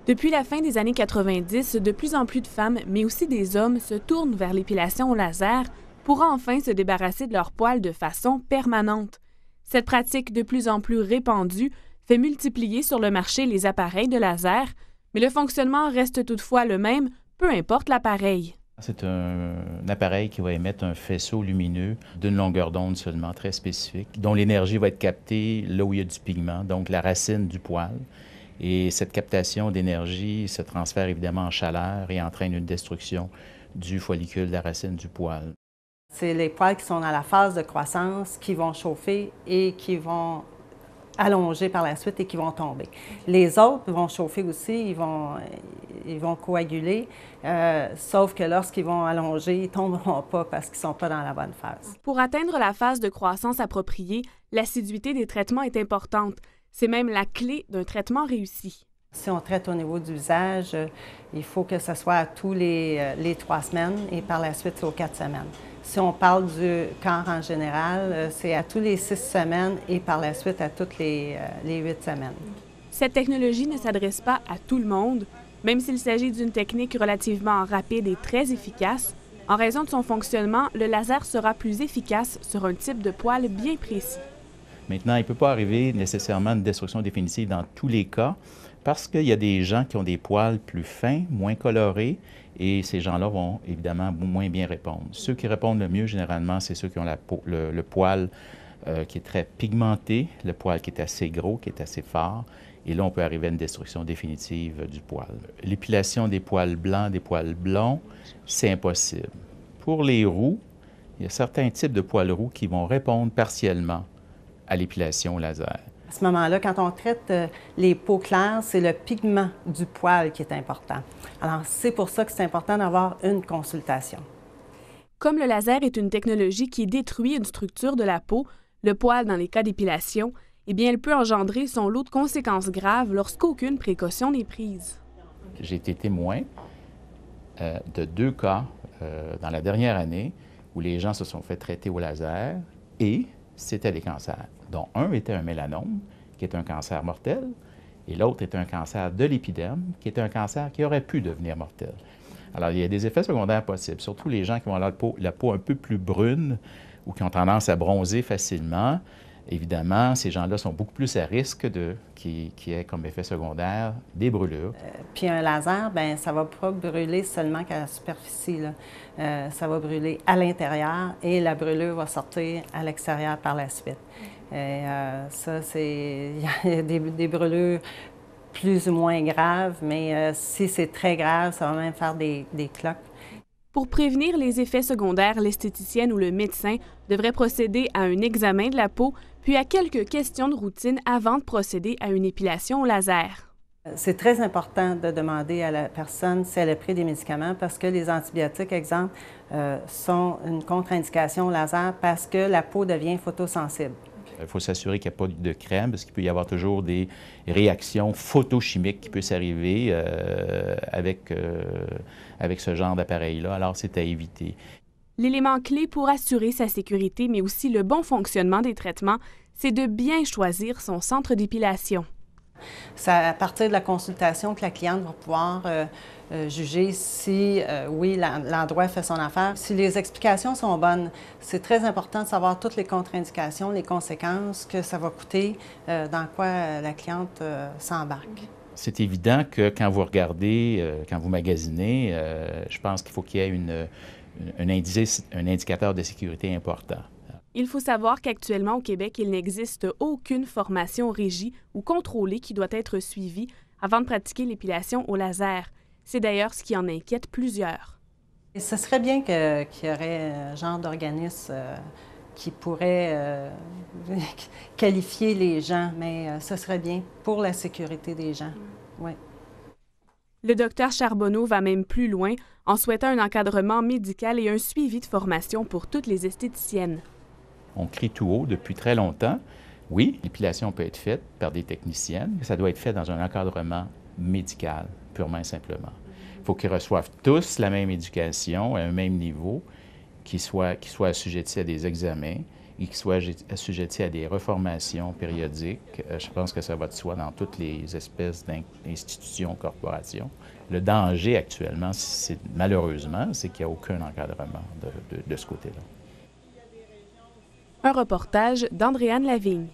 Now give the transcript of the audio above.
Depuis la fin des années 90, de plus en plus de femmes, mais aussi des hommes, se tournent vers l'épilation au laser pour enfin se débarrasser de leurs poils de façon permanente. Cette pratique de plus en plus répandue fait multiplier sur le marché les appareils de laser, mais le fonctionnement reste toutefois le même, peu importe l'appareil. C'est un appareil qui va émettre un faisceau lumineux d'une longueur d'onde seulement très spécifique, dont l'énergie va être captée là où il y a du pigment, donc la racine du poil. Et cette captation d'énergie se transfère évidemment en chaleur et entraîne une destruction du follicule de la racine du poil. C'est les poils qui sont dans la phase de croissance qui vont chauffer et qui vont allonger par la suite et qui vont tomber. Les autres vont chauffer aussi, ils vont coaguler, sauf que lorsqu'ils vont allonger, ils ne tomberont pas parce qu'ils ne sont pas dans la bonne phase. Pour atteindre la phase de croissance appropriée, l'assiduité des traitements est importante. C'est même la clé d'un traitement réussi. Si on traite au niveau du visage, il faut que ce soit à tous les 3 semaines et par la suite, c'est aux 4 semaines. Si on parle du corps en général, c'est à tous les 6 semaines et par la suite à toutes les 8 semaines. Cette technologie ne s'adresse pas à tout le monde, même s'il s'agit d'une technique relativement rapide et très efficace. En raison de son fonctionnement, le laser sera plus efficace sur un type de poil bien précis. Maintenant, il ne peut pas arriver nécessairement une destruction définitive dans tous les cas parce qu'il y a des gens qui ont des poils plus fins, moins colorés, et ces gens-là vont évidemment moins bien répondre. Ceux qui répondent le mieux, généralement, c'est ceux qui ont le poil qui est très pigmenté, le poil qui est assez gros, qui est assez fort, et là, on peut arriver à une destruction définitive du poil. L'épilation des poils blancs, des poils blonds, c'est impossible. Pour les roux, il y a certains types de poils roux qui vont répondre partiellement à l'épilation au laser. À ce moment-là, quand on traite les peaux claires, c'est le pigment du poil qui est important. Alors, c'est pour ça que c'est important d'avoir une consultation. Comme le laser est une technologie qui détruit une structure de la peau, le poil dans les cas d'épilation, eh bien, elle peut engendrer son lot de conséquences graves lorsqu'aucune précaution n'est prise. J'ai été témoin de 2 cas dans la dernière année où les gens se sont fait traiter au laser et c'était des cancers, dont un était un mélanome, qui est un cancer mortel, et l'autre est un cancer de l'épiderme, qui est un cancer qui aurait pu devenir mortel. Alors, il y a des effets secondaires possibles, surtout les gens qui vont avoir la peau un peu plus brune ou qui ont tendance à bronzer facilement. Évidemment, ces gens-là sont beaucoup plus à risque qui ait comme effet secondaire des brûlures. Puis un laser, bien, ça ne va pas brûler seulement qu'à la superficie, là. Ça va brûler à l'intérieur et la brûlure va sortir à l'extérieur par la suite. Et, ça, il y a des brûlures plus ou moins graves, mais si c'est très grave, ça va même faire des cloques. Pour prévenir les effets secondaires, l'esthéticienne ou le médecin devrait procéder à un examen de la peau, puis à quelques questions de routine avant de procéder à une épilation au laser. C'est très important de demander à la personne si elle a pris des médicaments parce que les antibiotiques, exemple, sont une contre-indication au laser parce que la peau devient photosensible. Il faut s'assurer qu'il n'y a pas de crème parce qu'il peut y avoir toujours des réactions photochimiques qui peuvent arriver avec ce genre d'appareil-là. Alors, c'est à éviter. L'élément clé pour assurer sa sécurité, mais aussi le bon fonctionnement des traitements, c'est de bien choisir son centre d'épilation. C'est à partir de la consultation que la cliente va pouvoir juger si, oui, l'endroit fait son affaire. Si les explications sont bonnes, c'est très important de savoir toutes les contre-indications, les conséquences que ça va coûter, dans quoi la cliente s'embarque. C'est évident que quand vous regardez, quand vous magasinez, je pense qu'il faut qu'il y ait un indicateur de sécurité important. Il faut savoir qu'actuellement au Québec, il n'existe aucune formation régie ou contrôlée qui doit être suivie avant de pratiquer l'épilation au laser. C'est d'ailleurs ce qui en inquiète plusieurs. Et ce serait bien qu'il y aurait un genre d'organisme qui pourrait qualifier les gens, mais ce serait bien pour la sécurité des gens. Oui. Le docteur Charbonneau va même plus loin en souhaitant un encadrement médical et un suivi de formation pour toutes les esthéticiennes. On crie tout haut depuis très longtemps. Oui, l'épilation peut être faite par des techniciennes, mais ça doit être fait dans un encadrement médical, purement et simplement. Il faut qu'ils reçoivent tous la même éducation, à un même niveau, qu'ils soient assujettis à des examens et qu'ils soient assujettis à des reformations périodiques. Je pense que ça va de soi dans toutes les espèces d'institutions, corporations. Le danger actuellement, malheureusement, c'est qu'il n'y a aucun encadrement de ce côté-là. Un reportage d'Andréane Lavigne.